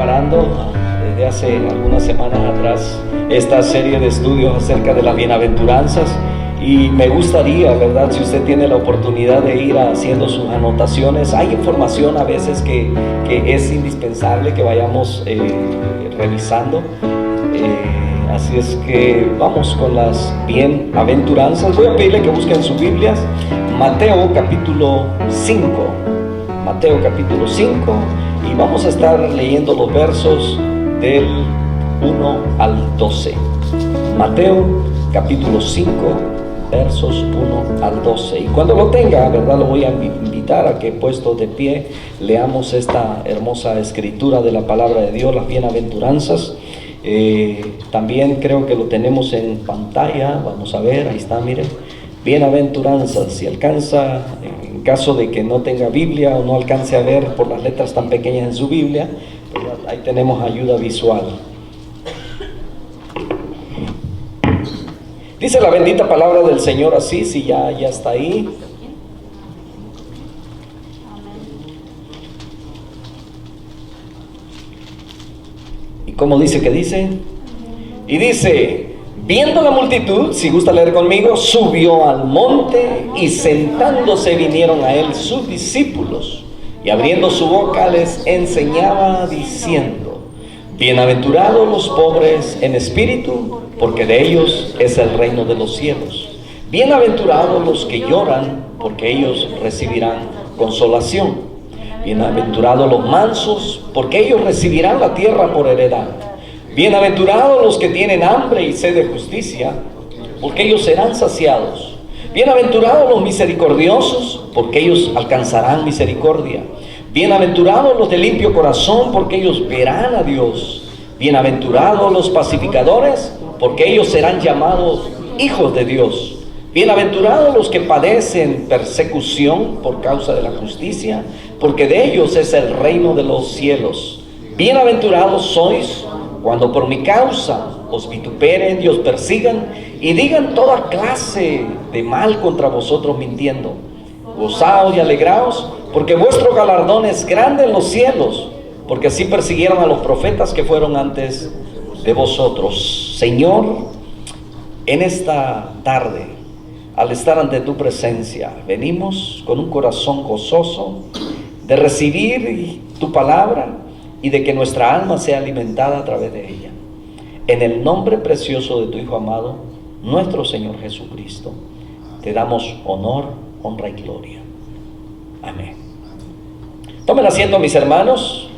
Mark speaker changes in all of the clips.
Speaker 1: preparando desde hace algunas semanas atrás esta serie de estudios acerca de las bienaventuranzas, y me gustaría, ¿verdad?, si usted tiene la oportunidad de ir haciendo sus anotaciones. Hay información a veces que es indispensable que vayamos revisando. Así es que vamos con las bienaventuranzas. Voy a pedirle que busquen sus Biblias, Mateo capítulo 5. Mateo capítulo 5, y vamos a estar leyendo los versos del 1 al 12. Mateo capítulo 5, versos 1 al 12. Y cuando lo tenga, ¿verdad?, lo voy a invitar a que, puestos de pie, leamos esta hermosa escritura de la palabra de Dios, las bienaventuranzas. También creo que lo tenemos en pantalla. Vamos a ver, ahí está, miren, bienaventuranzas. Si alcanza, en caso de que no tenga Biblia o no alcance a ver por las letras tan pequeñas en su Biblia, pues ahí tenemos ayuda visual. Dice la bendita palabra del Señor así, si ya está ahí. ¿Y cómo dice que dice? Y dice: viendo la multitud, si gusta leer conmigo, subió al monte, y sentándose vinieron a él sus discípulos, y abriendo su boca les enseñaba diciendo: bienaventurados los pobres en espíritu, porque de ellos es el reino de los cielos. Bienaventurados los que lloran, porque ellos recibirán consolación. Bienaventurados los mansos, porque ellos recibirán la tierra por heredad. Bienaventurados los que tienen hambre y sed de justicia, porque ellos serán saciados. Bienaventurados los misericordiosos, porque ellos alcanzarán misericordia. Bienaventurados los de limpio corazón, porque ellos verán a Dios. Bienaventurados los pacificadores, porque ellos serán llamados hijos de Dios. Bienaventurados los que padecen persecución por causa de la justicia, porque de ellos es el reino de los cielos. Bienaventurados sois cuando por mi causa os vituperen y os persigan, y digan toda clase de mal contra vosotros mintiendo. Gozaos y alegraos, porque vuestro galardón es grande en los cielos, porque así persiguieron a los profetas que fueron antes de vosotros. Señor, en esta tarde, al estar ante tu presencia, venimos con un corazón gozoso de recibir tu palabra y de que nuestra alma sea alimentada a través de ella. En el nombre precioso de tu Hijo amado, nuestro Señor Jesucristo, te damos honor, honra y gloria. Amén. Tomen asiento, mis hermanos.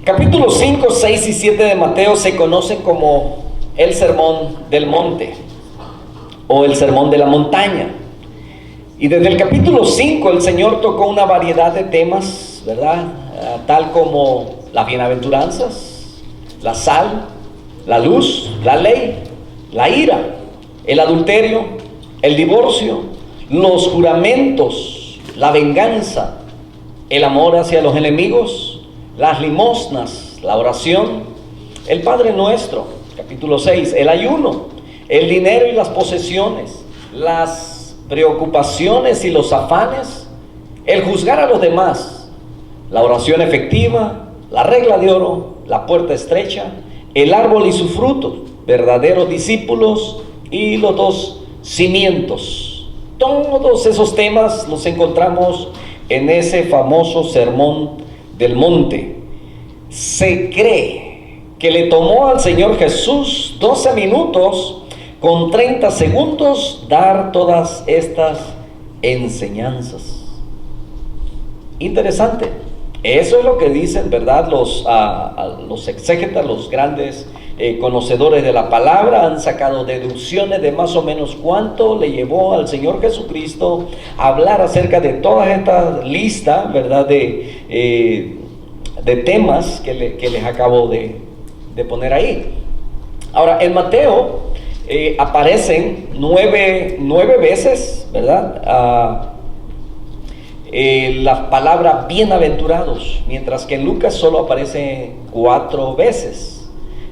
Speaker 1: Capítulos 5, 6 y 7 de Mateo se conocen como el Sermón del Monte o el Sermón de la Montaña. Y desde el capítulo 5 el Señor tocó una variedad de temas, ¿verdad? Tal como las bienaventuranzas, la sal, la luz, la ley, la ira, el adulterio, el divorcio, los juramentos, la venganza, el amor hacia los enemigos, las limosnas, la oración, el Padre Nuestro, capítulo 6, el ayuno, el dinero y las posesiones, las preocupaciones y los afanes, el juzgar a los demás, la oración efectiva, la regla de oro, la puerta estrecha, el árbol y su fruto, verdaderos discípulos y los dos cimientos. Todos esos temas los encontramos en ese famoso Sermón del Monte. Se cree que le tomó al Señor Jesús 12 minutos con 30 segundos dar todas estas enseñanzas. Interesante. Eso es lo que dicen, ¿verdad?, los exégetas, los grandes conocedores de la palabra. Han sacado deducciones de más o menos cuánto le llevó al Señor Jesucristo a hablar acerca de toda esta lista, ¿verdad?, de temas que les acabo de poner ahí. Ahora, en Mateo aparecen nueve veces, ¿verdad?, la palabra bienaventurados, mientras que en Lucas solo aparece 4 veces.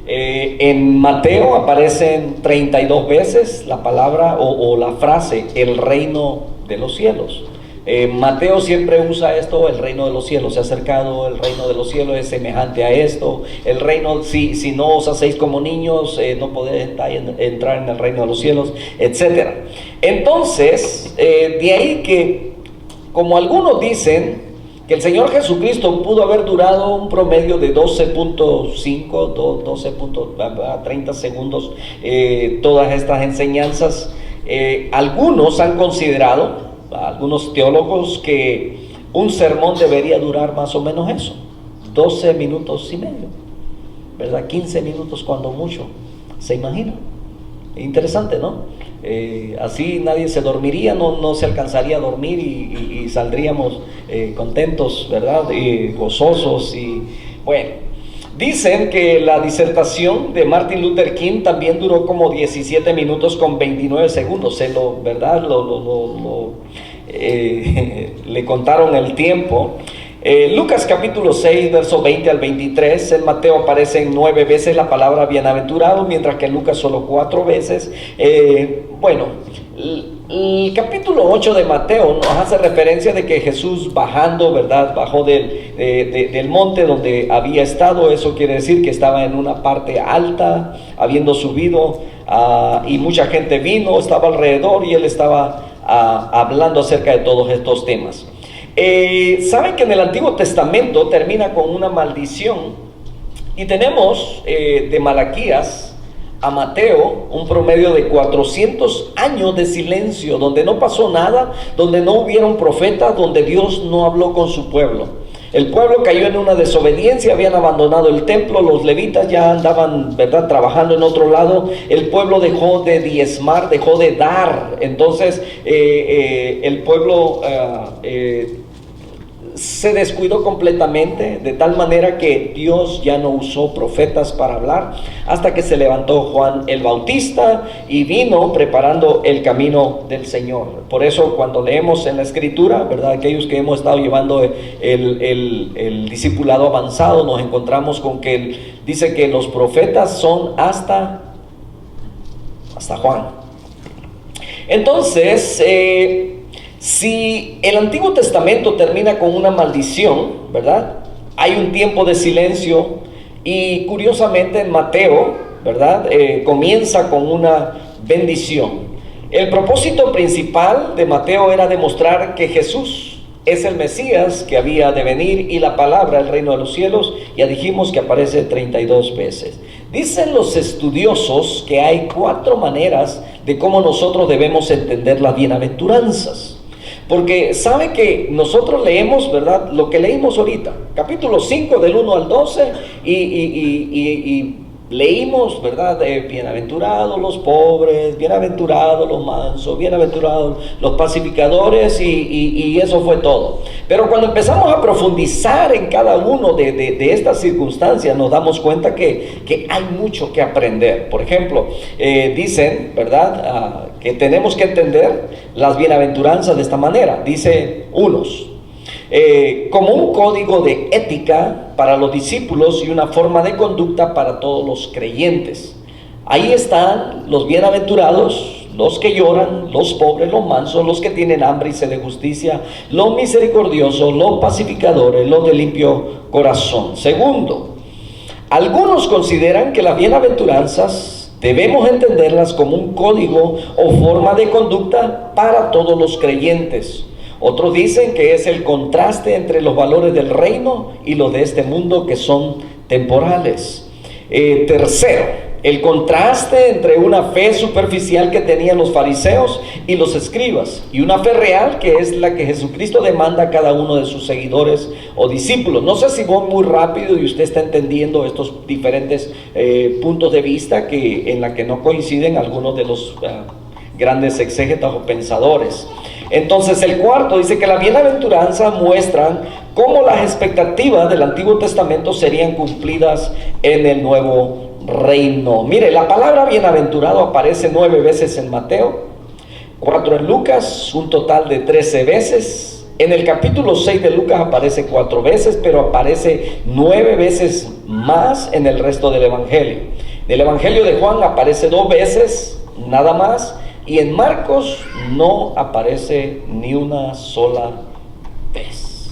Speaker 1: En Mateo aparecen 32 veces la palabra o la frase el reino de los cielos. Mateo siempre usa esto: el reino de los cielos se ha acercado, el reino de los cielos es semejante a esto, el reino, si no os hacéis como niños, no podéis entrar en el reino de los cielos, etc. Entonces, de ahí que, como algunos dicen, que el Señor Jesucristo pudo haber durado un promedio de 12.30 segundos, todas estas enseñanzas. Algunos han considerado, algunos teólogos, que un sermón debería durar más o menos eso, 12 minutos y medio, ¿verdad? 15 minutos cuando mucho, ¿se imagina? Interesante, ¿no? Así nadie se dormiría, no se alcanzaría a dormir y saldríamos contentos, ¿verdad? Gozosos. Y bueno, dicen que la disertación de Martin Luther King también duró como 17 minutos con 29 segundos, ¿verdad? Le contaron el tiempo. Lucas capítulo 6, verso 20 al 23, en Mateo aparecen 9 veces la palabra bienaventurado, mientras que en Lucas solo 4 veces. El capítulo 8 de Mateo nos hace referencia de que Jesús bajando, ¿verdad? Bajó del monte donde había estado. Eso quiere decir que estaba en una parte alta, habiendo subido, y mucha gente vino, estaba alrededor, y él estaba hablando acerca de todos estos temas. Saben que en el Antiguo Testamento termina con una maldición, y tenemos de Malaquías a Mateo un promedio de 400 años de silencio, donde no pasó nada, donde no hubieron profetas, donde Dios no habló con su pueblo. El pueblo cayó en una desobediencia, habían abandonado el templo, los levitas ya andaban, ¿verdad?, trabajando en otro lado. El pueblo dejó de diezmar, dejó de dar. Entonces el pueblo se descuidó completamente, de tal manera que Dios ya no usó profetas para hablar, hasta que se levantó Juan el Bautista y vino preparando el camino del Señor. Por eso, cuando leemos en la Escritura, ¿verdad?, aquellos que hemos estado llevando el discipulado avanzado, nos encontramos con que él dice que los profetas son hasta Juan. Entonces, si el Antiguo Testamento termina con una maldición, ¿verdad?, hay un tiempo de silencio, y curiosamente en Mateo, ¿verdad?, comienza con una bendición. El propósito principal de Mateo era demostrar que Jesús es el Mesías que había de venir, y la palabra, el reino de los cielos, ya dijimos que aparece 32 veces. Dicen los estudiosos que hay 4 maneras de cómo nosotros debemos entender las bienaventuranzas. Porque sabe que nosotros leemos, ¿verdad?, lo que leímos ahorita, capítulo 5 del 1 al 12, y leímos, ¿verdad?, bienaventurados los pobres, bienaventurados los mansos, bienaventurados los pacificadores, y eso fue todo. Pero cuando empezamos a profundizar en cada uno de estas circunstancias, nos damos cuenta que hay mucho que aprender. Por ejemplo, dicen, ¿verdad?, que tenemos que entender las bienaventuranzas de esta manera. Dice unos, como un código de ética para los discípulos y una forma de conducta para todos los creyentes. Ahí están los bienaventurados, los que lloran, los pobres, los mansos, los que tienen hambre y sed de justicia, los misericordiosos, los pacificadores, los de limpio corazón. Segundo, algunos consideran que las bienaventuranzas debemos entenderlas como un código o forma de conducta para todos los creyentes. Otros dicen que es el contraste entre los valores del reino y los de este mundo, que son temporales. Tercero, el contraste entre una fe superficial que tenían los fariseos y los escribas, y una fe real que es la que Jesucristo demanda a cada uno de sus seguidores o discípulos. No sé si voy muy rápido y usted está entendiendo estos diferentes puntos de vista en la que no coinciden algunos de los grandes exégetas o pensadores. Entonces, el cuarto dice que las bienaventuranzas muestran cómo las expectativas del Antiguo Testamento serían cumplidas en el Nuevo Reino. Mire, la palabra bienaventurado aparece 9 veces en Mateo, 4 en Lucas, un total de 13 veces. En el capítulo 6 de Lucas aparece 4 veces, pero aparece 9 veces más en el resto del Evangelio. En el Evangelio de Juan aparece 2 veces, nada más. y en Marcos no aparece ni una sola vez.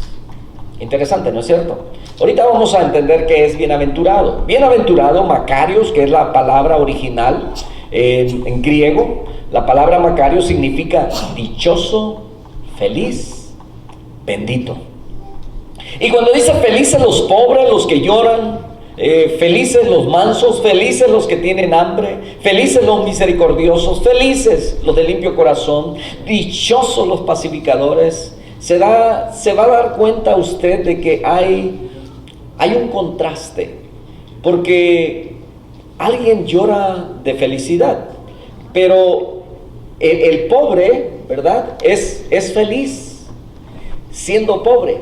Speaker 1: Interesante, ¿no es cierto? Ahorita vamos a entender qué es bienaventurado. Bienaventurado, Makarios, que es la palabra original en griego. La palabra Makarios significa dichoso, feliz, bendito. Y cuando dice felices los pobres, los que lloran, felices los mansos, felices los que tienen hambre, felices los misericordiosos, felices los de limpio corazón, dichosos los pacificadores, se va a dar cuenta usted de que hay un contraste, porque alguien llora de felicidad, pero el pobre, ¿verdad? Es feliz siendo pobre.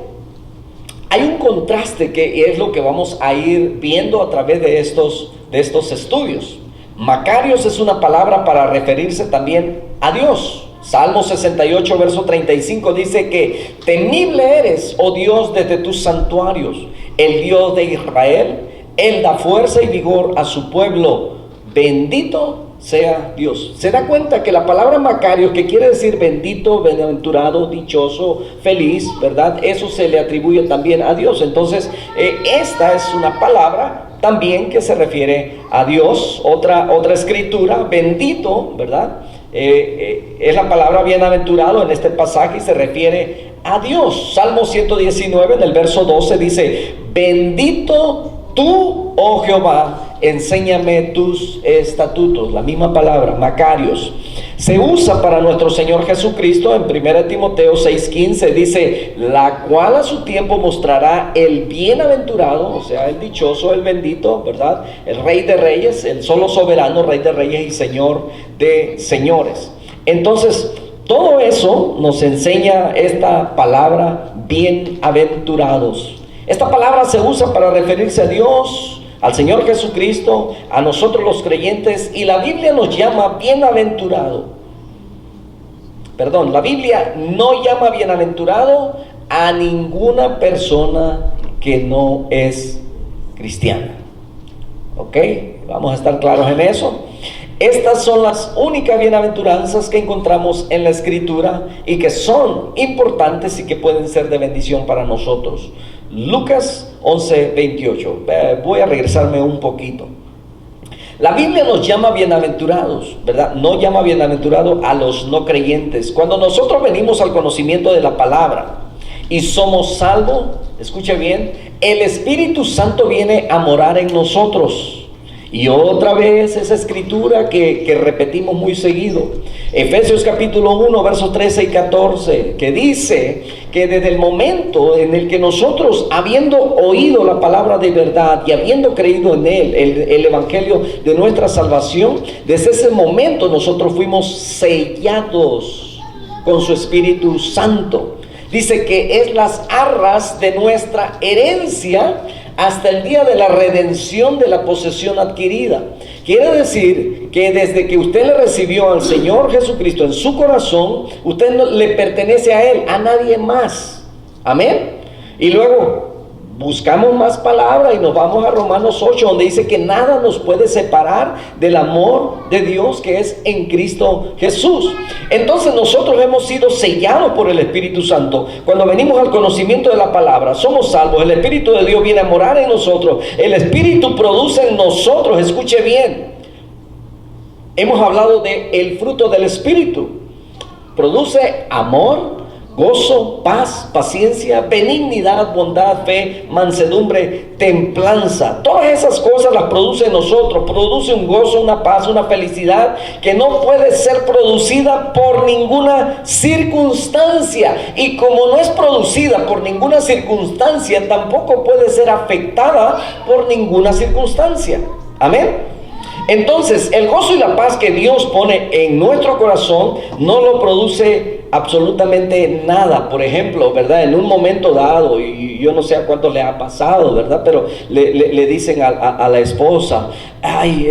Speaker 1: Hay un contraste que es lo que vamos a ir viendo a través de estos estudios. Makarios es una palabra para referirse también a Dios. Salmo 68, verso 35 dice que temible eres, oh Dios, desde tus santuarios. El Dios de Israel, Él da fuerza y vigor a su pueblo. Bendito sea Dios. Se da cuenta que la palabra Makarios, que quiere decir bendito, bienaventurado, dichoso, feliz, ¿verdad? Eso se le atribuye también a Dios. Entonces, esta es una palabra también que se refiere a Dios. Otra escritura, bendito, ¿verdad? Es la palabra bienaventurado en este pasaje y se refiere a Dios. Salmo 119 en el verso 12 dice: bendito tú, oh Jehová, enséñame tus estatutos. La misma palabra, Makarios, se usa para nuestro Señor Jesucristo en 1 Timoteo 6:15. Dice: la cual a su tiempo mostrará el bienaventurado, o sea, el dichoso, el bendito, ¿verdad? El Rey de Reyes, el solo soberano, Rey de Reyes y Señor de señores. Entonces, todo eso nos enseña esta palabra, bienaventurados. Esta palabra se usa para referirse a Dios, al Señor Jesucristo, a nosotros los creyentes, y la Biblia nos llama bienaventurado. Perdón, la Biblia no llama bienaventurado a ninguna persona que no es cristiana. ¿Ok? Vamos a estar claros en eso. Estas son las únicas bienaventuranzas que encontramos en la Escritura y que son importantes y que pueden ser de bendición para nosotros. Lucas 11:28. Voy a regresarme un poquito. La Biblia nos llama bienaventurados, ¿verdad? No llama bienaventurado a los no creyentes. Cuando nosotros venimos al conocimiento de la palabra y somos salvos, escuche bien, el Espíritu Santo viene a morar en nosotros. Y otra vez esa escritura que repetimos muy seguido, Efesios capítulo 1, versos 13 y 14, que dice que desde el momento en el que nosotros, habiendo oído la palabra de verdad y habiendo creído en él, el evangelio de nuestra salvación, desde ese momento nosotros fuimos sellados con su Espíritu Santo. Dice que es las arras de nuestra herencia hasta el día de la redención de la posesión adquirida. Quiere decir que desde que usted le recibió al Señor Jesucristo en su corazón, usted no le pertenece a Él, a nadie más. Amén. Y luego buscamos más palabras y nos vamos a Romanos 8, donde dice que nada nos puede separar del amor de Dios que es en Cristo Jesús. Entonces nosotros hemos sido sellados por el Espíritu Santo. Cuando venimos al conocimiento de la palabra, somos salvos. El Espíritu de Dios viene a morar en nosotros. El Espíritu produce en nosotros, escuche bien, hemos hablado del fruto del Espíritu. Produce amor, gozo, paz, paciencia, benignidad, bondad, fe, mansedumbre, templanza. Todas esas cosas las produce en nosotros. Produce un gozo, una paz, una felicidad que no puede ser producida por ninguna circunstancia. Y como no es producida por ninguna circunstancia, tampoco puede ser afectada por ninguna circunstancia. Amén. Entonces, el gozo y la paz que Dios pone en nuestro corazón no lo produce absolutamente nada. Por ejemplo, ¿verdad? En un momento dado, y yo no sé a cuánto le ha pasado, ¿verdad? Pero le dicen a la esposa: ay,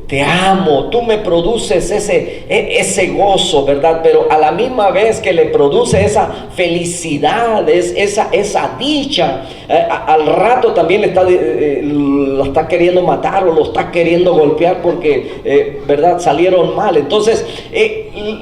Speaker 1: te amo, tú me produces ese gozo, ¿verdad? Pero a la misma vez que le produce esa felicidad, esa dicha, al rato también lo está queriendo matar o lo está queriendo golpear porque, ¿verdad?, salieron mal. Entonces,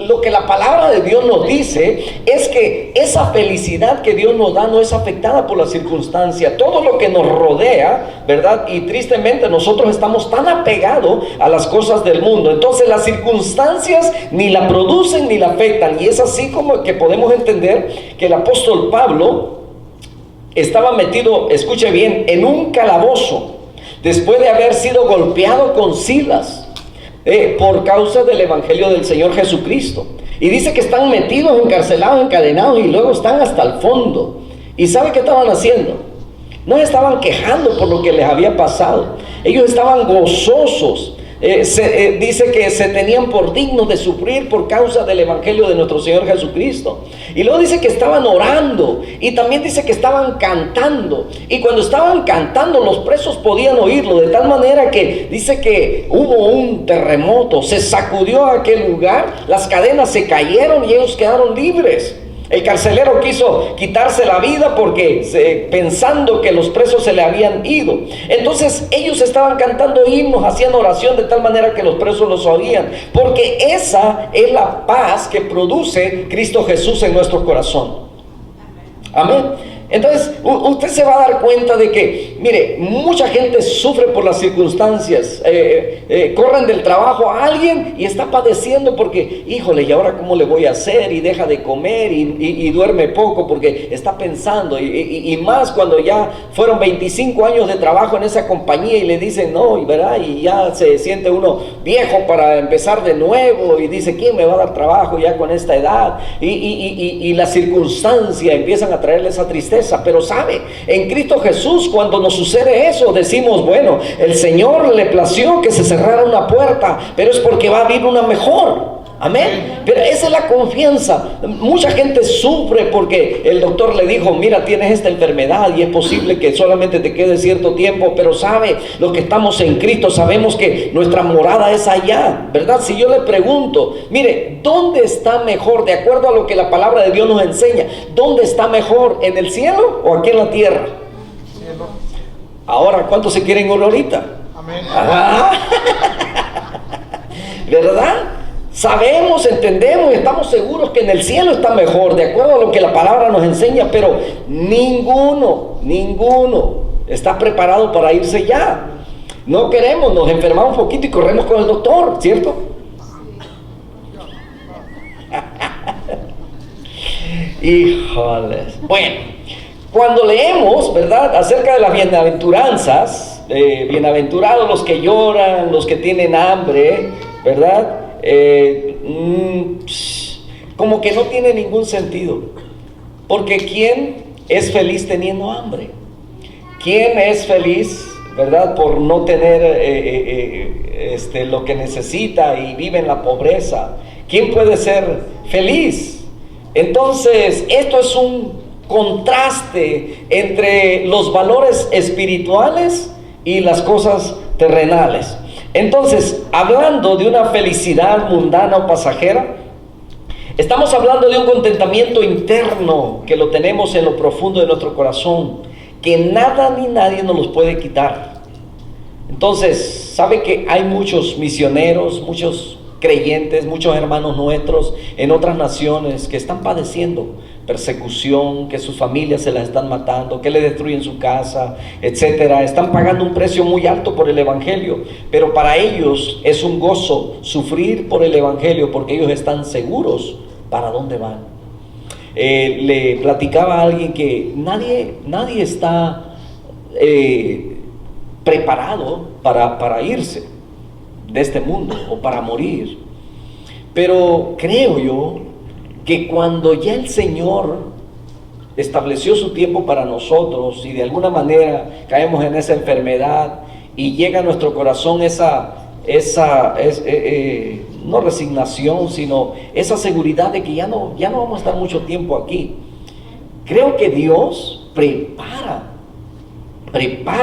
Speaker 1: lo que la palabra de Dios nos dice es que esa felicidad que Dios nos da no es afectada por la circunstancia. Todo lo que nos rodea, ¿verdad? Y tristemente nosotros estamos tan apegados a las cosas del mundo. Entonces las circunstancias ni la producen ni la afectan. Y es así como que podemos entender que el apóstol Pablo estaba metido, escuche bien, en un calabozo después de haber sido golpeado con Silas por causa del evangelio del Señor Jesucristo. Y dice que están metidos, encarcelados, encadenados, y luego están hasta el fondo. ¿Y sabe qué estaban haciendo? No estaban quejando por lo que les había pasado. Ellos estaban gozosos. Dice que se tenían por dignos de sufrir por causa del evangelio de nuestro Señor Jesucristo. Y luego dice que estaban orando, y también dice que estaban cantando. Y cuando estaban cantando, los presos podían oírlo, de tal manera que dice que hubo un terremoto, se sacudió aquel lugar, las cadenas se cayeron y ellos quedaron libres. El carcelero quiso quitarse la vida porque pensando que los presos se le habían ido. Entonces ellos estaban cantando himnos, haciendo oración, de tal manera que los presos los oían, porque esa es la paz que produce Cristo Jesús en nuestro corazón. Amén. Entonces usted se va a dar cuenta de que, mire, mucha gente sufre por las circunstancias. Corren del trabajo a alguien y está padeciendo porque, híjole, ¿y ahora cómo le voy a hacer? Y deja de comer y duerme poco porque está pensando. Y más cuando ya fueron 25 años de trabajo en esa compañía y le dicen no, y ¿verdad? Y ya se siente uno viejo para empezar de nuevo y dice, ¿quién me va a dar trabajo ya con esta edad? Y la circunstancia empiezan a traerle esa tristeza. Pero sabe, en Cristo Jesús, cuando nos sucede eso, decimos, bueno, el Señor le plació que se cerrara una puerta, pero es porque va a abrir una mejor. Amén. Pero esa es la confianza. Mucha gente sufre porque el doctor le dijo, mira, tienes esta enfermedad y es posible que solamente te quede cierto tiempo. Pero sabe, los que estamos en Cristo sabemos que nuestra morada es allá, ¿verdad? Si yo le pregunto, mire, ¿dónde está mejor? De acuerdo a lo que la palabra de Dios nos enseña, ¿dónde está mejor? ¿En el cielo o aquí en la tierra? Cielo. Ahora, ¿cuántos se quieren ir ahorita? Amén. ¿Verdad? Sabemos, entendemos, estamos seguros que en el cielo está mejor, de acuerdo a lo que la palabra nos enseña, pero ninguno está preparado para irse ya. No queremos, nos enfermamos un poquito y corremos con el doctor, ¿cierto? Híjoles. Bueno, cuando leemos, ¿verdad?, acerca de las bienaventuranzas, bienaventurados los que lloran, los que tienen hambre, ¿verdad? Como que no tiene ningún sentido, porque ¿quién es feliz teniendo hambre? ¿Quién es feliz, verdad, por no tener lo que necesita y vive en la pobreza? ¿Quién puede ser feliz? Entonces esto es un contraste entre los valores espirituales y las cosas terrenales. Entonces, hablando de una felicidad mundana o pasajera, estamos hablando de un contentamiento interno que lo tenemos en lo profundo de nuestro corazón, que nada ni nadie nos los puede quitar. Entonces, ¿sabe que hay muchos misioneros, muchos creyentes, muchos hermanos nuestros en otras naciones que están padeciendo persecución, que sus familias se las están matando, que le destruyen su casa, etcétera? Están pagando un precio muy alto por el evangelio, pero para ellos es un gozo sufrir por el evangelio porque ellos están seguros para dónde van. Le platicaba a alguien que nadie está preparado para irse de este mundo o para morir, pero creo yo que cuando ya el Señor estableció su tiempo para nosotros y de alguna manera caemos en esa enfermedad y llega a nuestro corazón no resignación, sino esa seguridad de que ya no vamos a estar mucho tiempo aquí. Creo que Dios prepara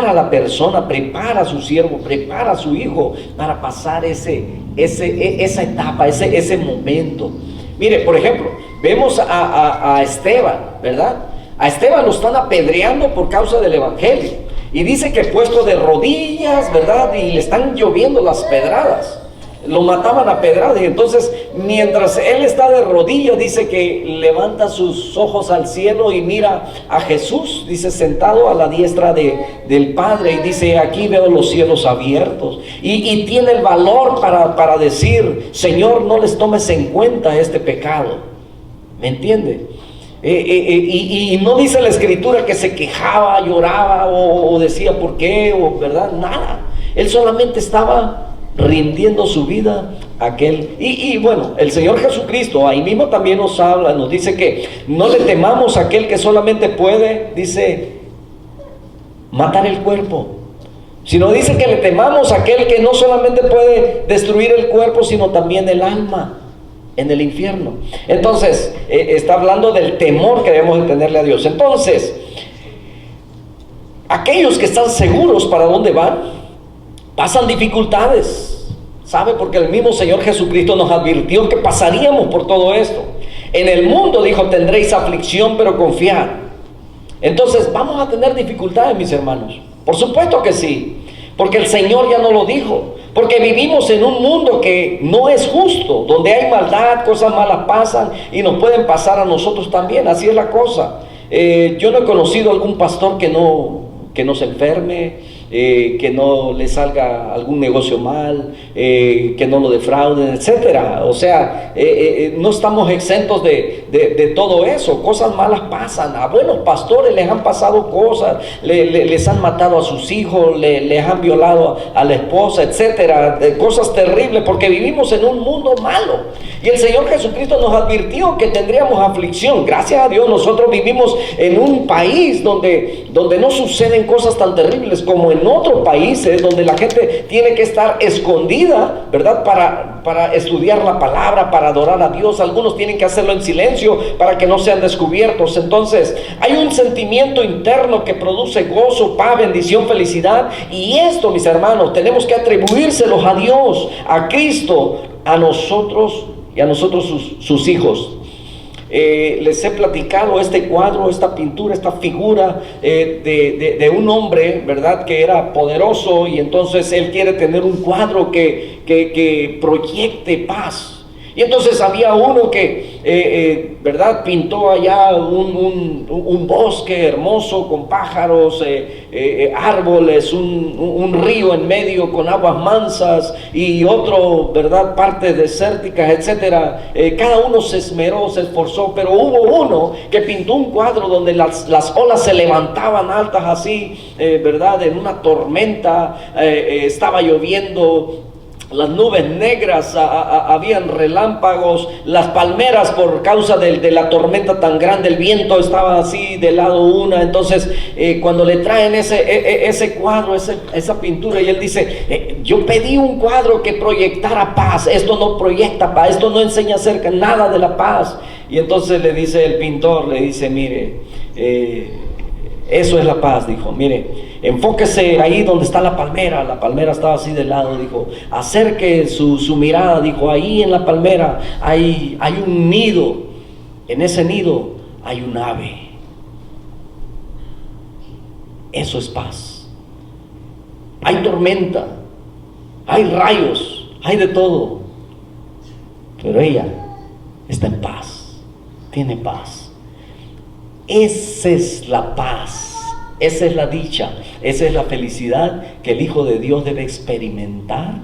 Speaker 1: a la persona, prepara a su siervo, prepara a su hijo para pasar esa etapa, ese momento. Mire, por ejemplo, vemos a Esteban, ¿verdad? A Esteban lo están apedreando por causa del evangelio. Y dice que puesto de rodillas, ¿verdad? Y le están lloviendo las pedradas. Lo mataban a pedradas. Y entonces, mientras él está de rodillas, dice que levanta sus ojos al cielo y mira a Jesús, dice, sentado a la diestra del Padre. Y dice, aquí veo los cielos abiertos. Y tiene el valor para decir, Señor, no les tomes en cuenta este pecado. ¿Me entiende? Y no dice la Escritura que se quejaba, lloraba o decía por qué, o verdad, nada. Él solamente estaba rindiendo su vida a aquel. Y bueno, el Señor Jesucristo ahí mismo también nos habla, nos dice que no le temamos a aquel que solamente puede, dice, matar el cuerpo, sino dice que le temamos a aquel que no solamente puede destruir el cuerpo, sino también el alma en el infierno. Entonces, está hablando del temor que debemos de tenerle a Dios. Entonces, aquellos que están seguros para dónde van, pasan dificultades, ¿sabe? Porque el mismo Señor Jesucristo nos advirtió que pasaríamos por todo esto. En el mundo, dijo, tendréis aflicción, pero confiad. Entonces, vamos a tener dificultades, mis hermanos. Por supuesto que sí, porque el Señor ya nos lo dijo. Porque vivimos en un mundo que no es justo, donde hay maldad, cosas malas pasan y nos pueden pasar a nosotros también. Así es la cosa. Yo no he conocido algún pastor que no se enferme, que no le salga algún negocio mal, que no lo defrauden, etcétera. O sea, no estamos exentos de todo eso. Cosas malas pasan. A buenos pastores les han pasado cosas, les han matado a sus hijos, les han violado a la esposa, etcétera. De cosas terribles, porque vivimos en un mundo malo. Y el Señor Jesucristo nos advirtió que tendríamos aflicción. Gracias a Dios nosotros vivimos en un país donde no suceden cosas tan terribles como en otros países, donde la gente tiene que estar escondida, ¿verdad? Para estudiar la palabra, para adorar a Dios. Algunos tienen que hacerlo en silencio para que no sean descubiertos. Entonces, hay un sentimiento interno que produce gozo, paz, bendición, felicidad. Y esto, mis hermanos, tenemos que atribuírselos a Dios, a Cristo, a nosotros y a nosotros sus hijos. Les he platicado este cuadro, esta pintura, esta figura de un hombre, ¿verdad? Que era poderoso, y entonces él quiere tener un cuadro que proyecte paz. Y entonces había uno que, ¿verdad? Pintó allá un bosque hermoso con pájaros, árboles, un río en medio con aguas mansas, y otro, ¿verdad? Partes desérticas, etcétera. Cada uno se esmeró, se esforzó, pero hubo uno que pintó un cuadro donde las olas se levantaban altas así, ¿verdad? En una tormenta, estaba lloviendo. Las nubes negras, habían relámpagos, las palmeras por causa de la tormenta tan grande, el viento estaba así de lado una. Entonces cuando le traen ese cuadro, esa pintura, y él dice, yo pedí un cuadro que proyectara paz, esto no proyecta paz, esto no enseña acerca nada de la paz. Y entonces le dice el pintor, le dice, mire, eso es la paz, dijo, mire, enfóquese ahí donde está la palmera estaba así de lado, dijo, acerque su mirada, dijo, ahí en la palmera hay un nido, en ese nido hay un ave, eso es paz. Hay tormenta, hay rayos, hay de todo, pero ella está en paz, tiene paz. Esa es la paz, esa es la dicha, esa es la felicidad que el Hijo de Dios debe experimentar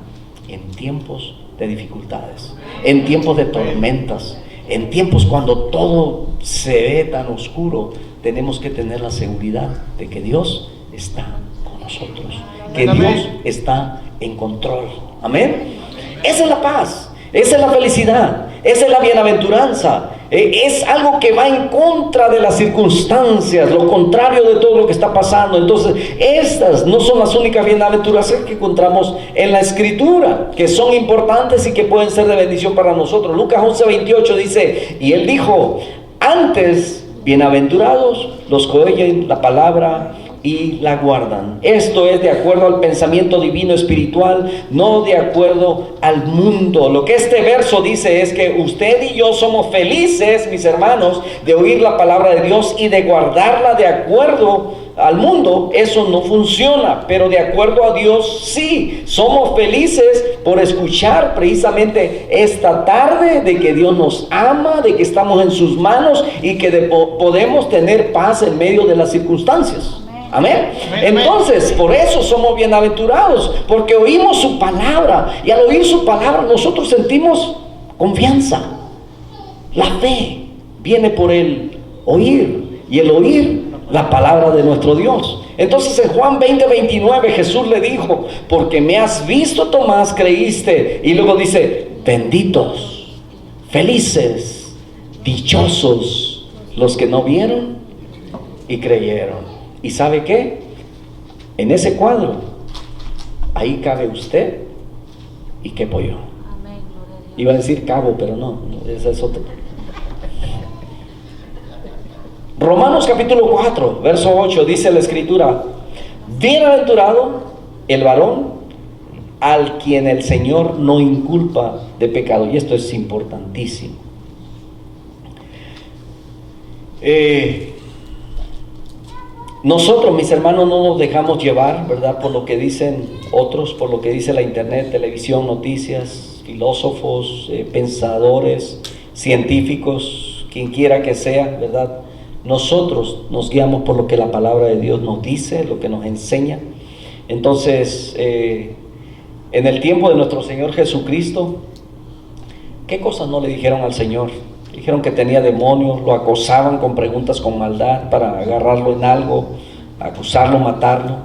Speaker 1: en tiempos de dificultades, en tiempos de tormentas, en tiempos cuando todo se ve tan oscuro. Tenemos que tener la seguridad de que Dios está con nosotros, que Dios está en control. Amén. Esa es la paz, esa es la felicidad, esa es la bienaventuranza. Es algo que va en contra de las circunstancias, lo contrario de todo lo que está pasando. Entonces, estas no son las únicas bienaventuranzas que encontramos en la Escritura, que son importantes y que pueden ser de bendición para nosotros. Lucas 11:28 dice, y él dijo, antes, bienaventurados los que oyen la palabra y la guardan. Esto es de acuerdo al pensamiento divino espiritual, no de acuerdo al mundo. Lo que este verso dice es que usted y yo somos felices, mis hermanos, de oír la palabra de Dios y de guardarla de acuerdo al mundo. Eso no funciona, pero de acuerdo a Dios sí. Somos felices por escuchar precisamente esta tarde de que Dios nos ama, de que estamos en sus manos y que podemos tener paz en medio de las circunstancias. Amén. Entonces, por eso somos bienaventurados, porque oímos su palabra, y al oír su palabra nosotros sentimos confianza. La fe viene por el oír, y el oír la palabra de nuestro Dios. Entonces en Juan 20:29 Jesús le dijo, porque me has visto, Tomás, creíste. Y luego dice, benditos, felices, dichosos los que no vieron y creyeron. ¿Y sabe qué? En ese cuadro, ahí cabe usted y quepo yo. Iba a decir cabo, pero no, esa es otra. Romanos capítulo 4, verso 8, dice la Escritura, bienaventurado el varón al quien el Señor no inculpa de pecado. Y esto es importantísimo. Nosotros, mis hermanos, no nos dejamos llevar, ¿verdad?, por lo que dicen otros, por lo que dice la internet, televisión, noticias, filósofos, pensadores, científicos, quien quiera que sea, ¿verdad? Nosotros nos guiamos por lo que la palabra de Dios nos dice, lo que nos enseña. Entonces, en el tiempo de nuestro Señor Jesucristo, ¿qué cosas no le dijeron al Señor? Dijeron que tenía demonios, lo acosaban con preguntas con maldad para agarrarlo en algo, acusarlo, matarlo.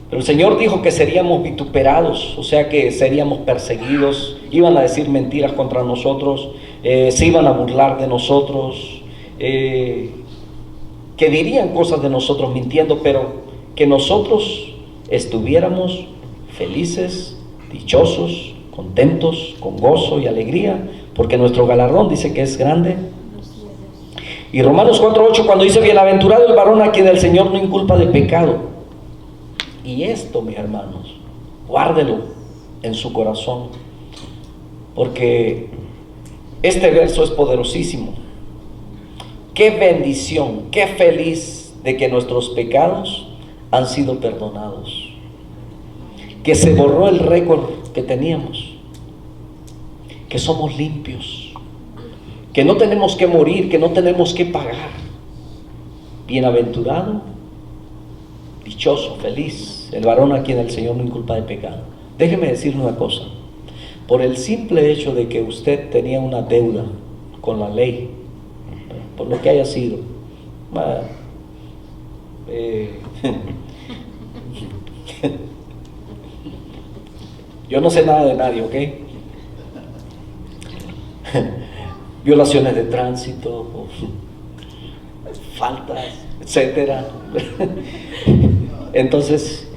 Speaker 1: Pero el Señor dijo que seríamos vituperados, o sea que seríamos perseguidos, iban a decir mentiras contra nosotros, se iban a burlar de nosotros, que dirían cosas de nosotros mintiendo, pero que nosotros estuviéramos felices, dichosos, contentos, con gozo y alegría, porque nuestro galardón dice que es grande. Y Romanos 4:8 cuando dice, bienaventurado el varón a quien el Señor no inculpa de pecado. Y esto, mis hermanos, guárdelo en su corazón, porque este verso es poderosísimo. Qué bendición, qué feliz de que nuestros pecados han sido perdonados, que se borró el récord que teníamos, que somos limpios, que no tenemos que morir, que no tenemos que pagar. Bienaventurado, dichoso, feliz el varón a quien el Señor no inculpa de pecado. Déjeme decirle una cosa, por el simple hecho de que usted tenía una deuda con la ley, por lo que haya sido, yo no sé nada de nadie, ¿ok? Violaciones de tránsito, faltas, etcétera. Entonces,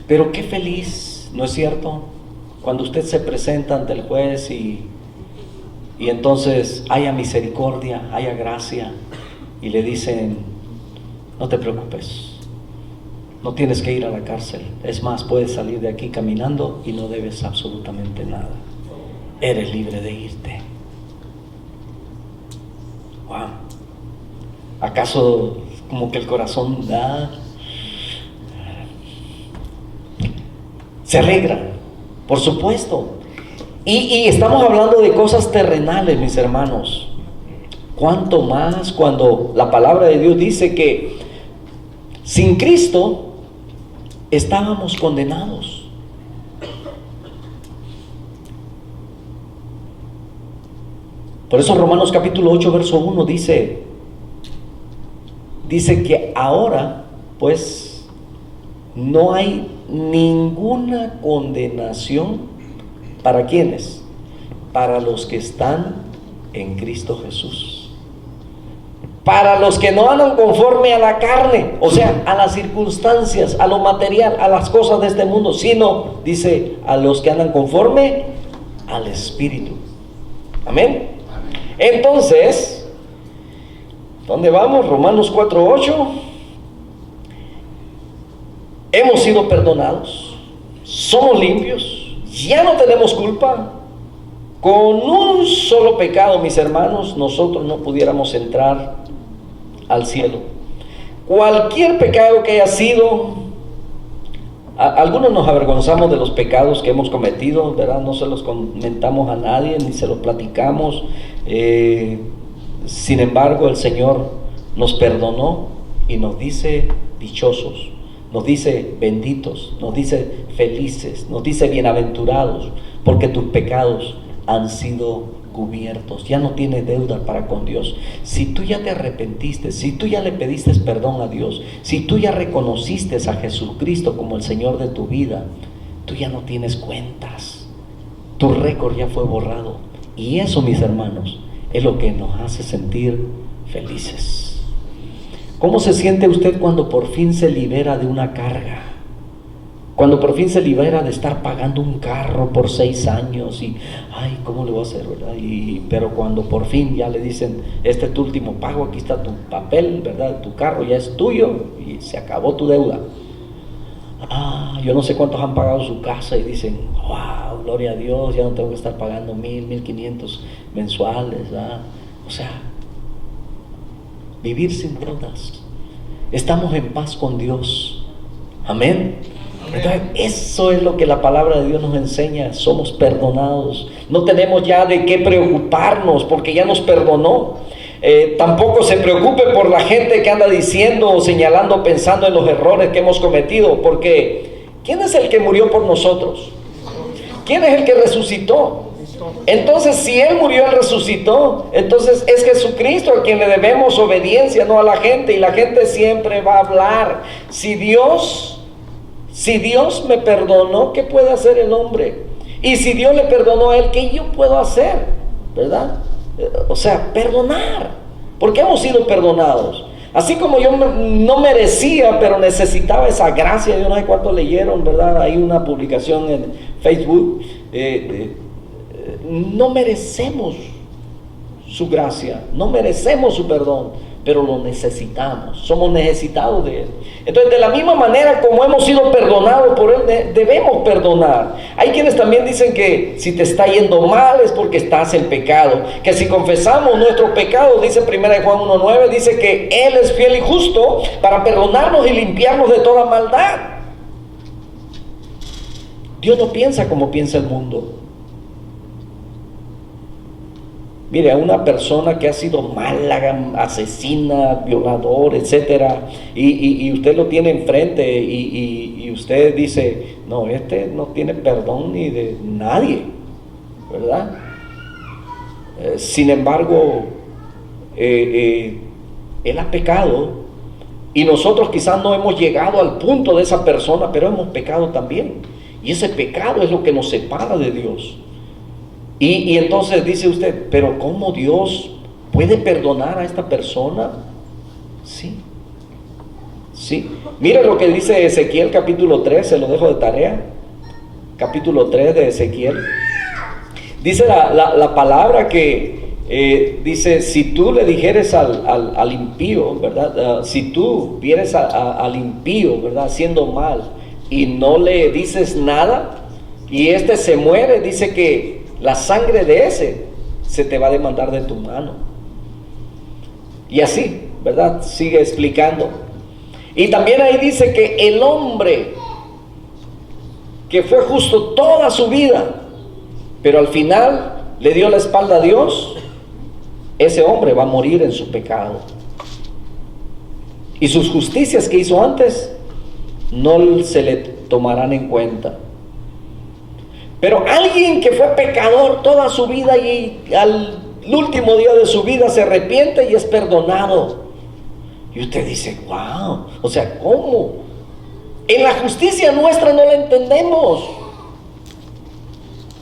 Speaker 1: pero qué feliz, ¿no es cierto?, cuando usted se presenta ante el juez y entonces haya misericordia, haya gracia, y le dicen, no te preocupes, no tienes que ir a la cárcel, es más, puedes salir de aquí caminando y no debes absolutamente nada, eres libre de irte. Wow. ¿Acaso como que el corazón se alegra? Por supuesto. Y estamos hablando de cosas terrenales, mis hermanos. ¿Cuánto más cuando la palabra de Dios dice que sin Cristo estábamos condenados? Por eso Romanos capítulo 8 verso 1 dice que ahora pues no hay ninguna condenación. ¿Para quiénes? Para los que están en Cristo Jesús. para los que no andan conforme a la carne, o sea, a las circunstancias, a lo material, a las cosas de este mundo, sino, dice, a los que andan conforme al Espíritu. Amén. Entonces, ¿dónde vamos? Romanos 4:8. Hemos sido perdonados, somos limpios, ya no tenemos culpa. Con un solo pecado, mis hermanos, nosotros no pudiéramos entrar al cielo. Cualquier pecado que haya sido, algunos nos avergonzamos de los pecados que hemos cometido, ¿verdad? No se los comentamos a nadie, ni se los platicamos. Sin embargo, el Señor nos perdonó y nos dice dichosos, nos dice benditos, nos dice felices, nos dice bienaventurados, porque tus pecados han sido cubiertos, ya no tienes deuda para con Dios. Si tú ya te arrepentiste, si tú ya le pediste perdón a Dios, si tú ya reconociste a Jesucristo como el Señor de tu vida, tú ya no tienes cuentas, tu récord ya fue borrado. Y eso, mis hermanos, es lo que nos hace sentir felices. ¿Cómo se siente usted cuando por fin se libera de una carga? Cuando por fin se libera de estar pagando un carro por 6 años y, ay, ¿cómo le voy a hacer, verdad? Pero cuando por fin ya le dicen, este es tu último pago, aquí está tu papel, ¿verdad? Tu carro ya es tuyo y se acabó tu deuda. Yo no sé cuántos han pagado su casa y dicen, wow, gloria a Dios, ya no tengo que estar pagando 1,500 mensuales, ¿verdad? O sea, vivir sin deudas. Estamos en paz con Dios. Amén. Entonces, eso es lo que la palabra de Dios nos enseña. Somos perdonados, no tenemos ya de qué preocuparnos porque ya nos perdonó. Tampoco se preocupe por la gente que anda diciendo o señalando, pensando en los errores que hemos cometido, porque ¿quién es el que murió por nosotros? ¿Quién es el que resucitó? Entonces, si Él murió y resucitó, entonces es Jesucristo a quien le debemos obediencia, no a la gente. Y la gente siempre va a hablar. Si Dios me perdonó, ¿qué puede hacer el hombre? Y si Dios le perdonó a él, ¿qué yo puedo hacer? ¿Verdad? O sea, perdonar, porque hemos sido perdonados. Así como yo no merecía, pero necesitaba esa gracia. Yo no sé cuántos leyeron, ¿verdad? Hay una publicación en Facebook. No merecemos su gracia, no merecemos su perdón, pero lo necesitamos, somos necesitados de Él. Entonces, de la misma manera como hemos sido perdonados por Él, debemos perdonar. Hay quienes también dicen que si te está yendo mal es porque estás en pecado, que si confesamos nuestros pecados, dice 1 Juan 1:9, dice que Él es fiel y justo para perdonarnos y limpiarnos de toda maldad. Dios no piensa como piensa el mundo. Mire, a una persona que ha sido mala, asesina, violador, etcétera, y usted lo tiene enfrente y usted dice, no, este no tiene perdón ni de nadie, ¿verdad? Sin embargo, él ha pecado y nosotros quizás no hemos llegado al punto de esa persona, pero hemos pecado también. Y ese pecado es lo que nos separa de Dios. Y entonces dice usted, pero ¿cómo Dios puede perdonar a esta persona? Sí. Mira lo que dice Ezequiel capítulo 3, se lo dejo de tarea. Capítulo 3 de Ezequiel. Dice la palabra que dice, si tú le dijeres al impío, ¿verdad? Si tú vieres al impío, ¿verdad? Haciendo mal y no le dices nada y este se muere, dice que la sangre de ese se te va a demandar de tu mano. Y así, ¿verdad? Sigue explicando. Y también ahí dice que el hombre que fue justo toda su vida, pero al final le dio la espalda a Dios, ese hombre va a morir en su pecado. Y sus justicias que hizo antes no se le tomarán en cuenta. Pero alguien que fue pecador toda su vida y al último día de su vida se arrepiente y es perdonado. Y usted dice, wow, o sea, ¿cómo? En la justicia nuestra no la entendemos.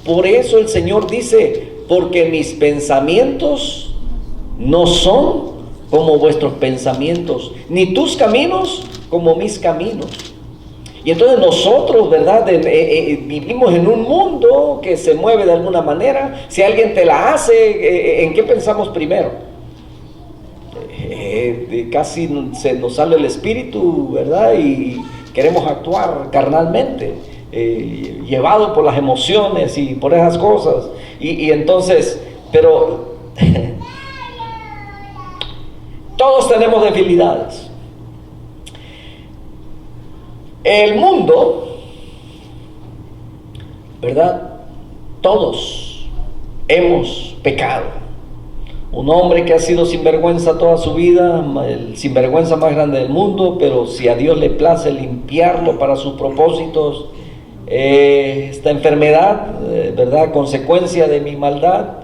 Speaker 1: Por eso el Señor dice, porque mis pensamientos no son como vuestros pensamientos, ni tus caminos como mis caminos. Y entonces nosotros, ¿verdad? Vivimos en un mundo que se mueve de alguna manera. Si alguien te la hace, ¿en qué pensamos primero? Casi se nos sale el espíritu, ¿verdad? Y queremos actuar carnalmente, llevado por las emociones y por esas cosas. Y entonces, pero todos tenemos debilidades. El mundo, ¿verdad? Todos hemos pecado. Un hombre que ha sido sinvergüenza toda su vida, el sinvergüenza más grande del mundo, pero si a Dios le place limpiarlo para sus propósitos, esta enfermedad, ¿verdad? Consecuencia de mi maldad.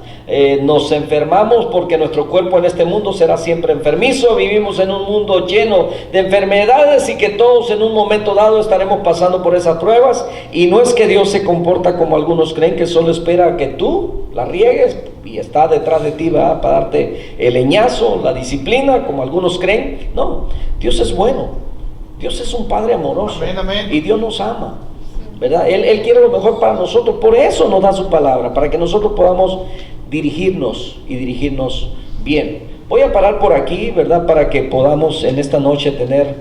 Speaker 1: Nos enfermamos porque nuestro cuerpo en este mundo será siempre enfermizo. Vivimos en un mundo lleno de enfermedades y que todos en un momento dado estaremos pasando por esas pruebas. Y no es que Dios se comporta como algunos creen, que solo espera a que tú la riegues y está detrás de ti, ¿verdad? Para darte el leñazo, la disciplina, como algunos creen. No, Dios es bueno. Dios es un Padre amoroso.
Speaker 2: Amén, amén.
Speaker 1: Y Dios nos ama, ¿verdad? Él quiere lo mejor para nosotros. Por eso nos da su palabra, para que nosotros podamos dirigirnos y dirigirnos bien. Voy a parar por aquí, ¿verdad? Para que podamos en esta noche tener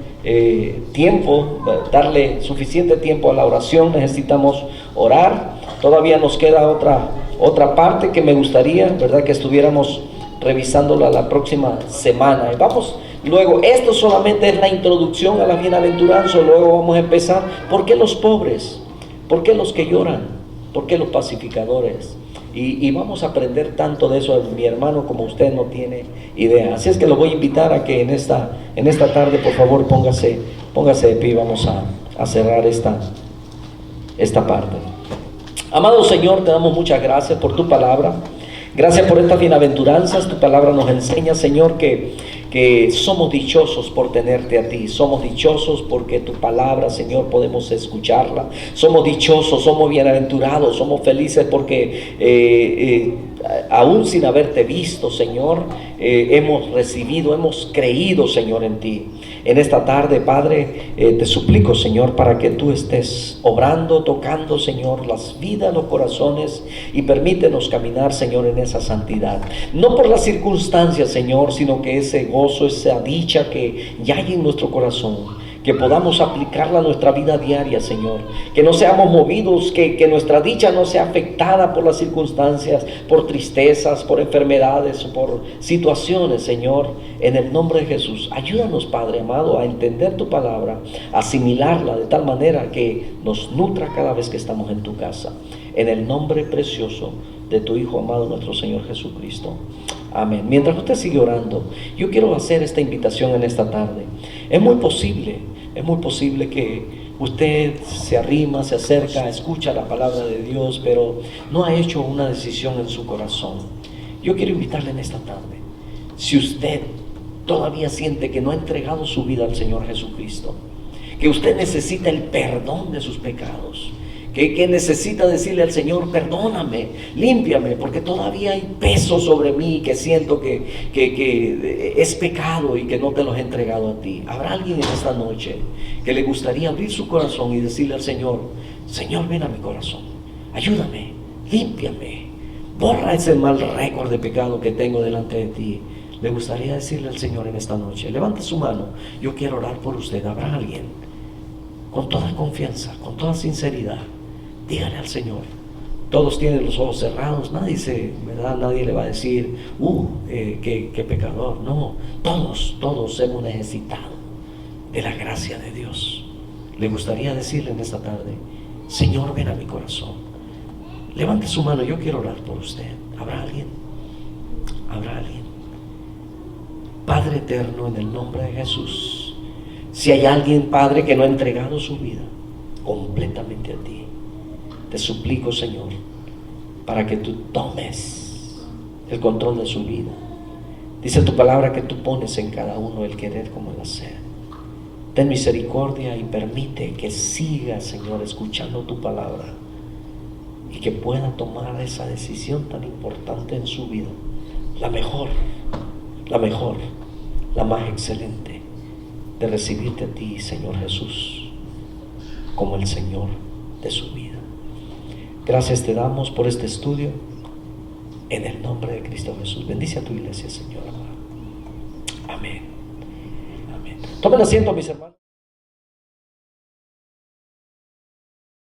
Speaker 1: tiempo, darle suficiente tiempo a la oración. Necesitamos orar. Todavía nos queda otra parte que me gustaría, ¿verdad? Que estuviéramos revisándola la próxima semana. Y vamos, luego, esto solamente es la introducción a la bienaventuranza. Luego vamos a empezar. ¿Por qué los pobres? ¿Por qué los que lloran? ¿Por qué los pacificadores? Y vamos a aprender tanto de eso, mi hermano, como usted no tiene idea. Así es que lo voy a invitar a que en esta tarde, por favor, póngase de pie. Vamos a cerrar esta parte. Amado Señor, te damos muchas gracias por tu palabra. Gracias por estas bienaventuranzas. Tu palabra nos enseña, Señor, que somos dichosos por tenerte a ti. Somos dichosos porque tu palabra, Señor, podemos escucharla. Somos dichosos, somos bienaventurados, somos felices porque aún sin haberte visto, Señor, hemos recibido, hemos creído, Señor, en ti. En esta tarde, Padre, te suplico, Señor, para que tú estés obrando, tocando, Señor, las vidas, los corazones, y permítenos caminar, Señor, en esa santidad. No por las circunstancias, Señor, sino que ese gozo, esa dicha que ya hay en nuestro corazón, que podamos aplicarla a nuestra vida diaria, Señor. Que no seamos movidos, que nuestra dicha no sea afectada por las circunstancias, por tristezas, por enfermedades o por situaciones, Señor. En el nombre de Jesús, ayúdanos, Padre amado, a entender tu palabra, a asimilarla de tal manera que nos nutra cada vez que estamos en tu casa. En el nombre precioso de tu Hijo amado, nuestro Señor Jesucristo. Amén. Mientras usted sigue orando, yo quiero hacer esta invitación en esta tarde. Es muy posible que usted se arrima, se acerca, escucha la palabra de Dios, pero no ha hecho una decisión en su corazón. Yo quiero invitarle en esta tarde. Si usted todavía siente que no ha entregado su vida al Señor Jesucristo, que usted necesita el perdón de sus pecados, que necesita decirle al Señor: perdóname, límpiame, porque todavía hay peso sobre mí que siento que es pecado y que no te los he entregado a ti. ¿Habrá alguien en esta noche que le gustaría abrir su corazón y decirle al Señor: Señor, ven a mi corazón, ayúdame, límpiame, borra ese mal récord de pecado que tengo delante de ti? Le gustaría decirle al Señor en esta noche. Levante su mano, yo quiero orar por usted. ¿Habrá alguien? Con toda confianza, con toda sinceridad, dígale al Señor. Todos tienen los ojos cerrados, ¿verdad? Nadie le va a decir: qué pecador. No, todos hemos necesitado de la gracia de Dios. Le gustaría decirle en esta tarde: Señor, ven a mi corazón. Levante su mano, yo quiero orar por usted. ¿Habrá alguien? ¿Habrá alguien? Padre eterno, en el nombre de Jesús, si hay alguien, Padre, que no ha entregado su vida completamente a ti, te suplico, Señor, para que tú tomes el control de su vida. Dice tu palabra que tú pones en cada uno el querer como el hacer. Ten misericordia y permite que siga, Señor, escuchando tu palabra y que pueda tomar esa decisión tan importante en su vida, la mejor, la más excelente de recibirte a ti, Señor Jesús, como el Señor de su vida. Gracias te damos por este estudio, en el nombre de Cristo Jesús. Bendice a tu iglesia, Señor. Amén. Amén. Tomen asiento, mis hermanos.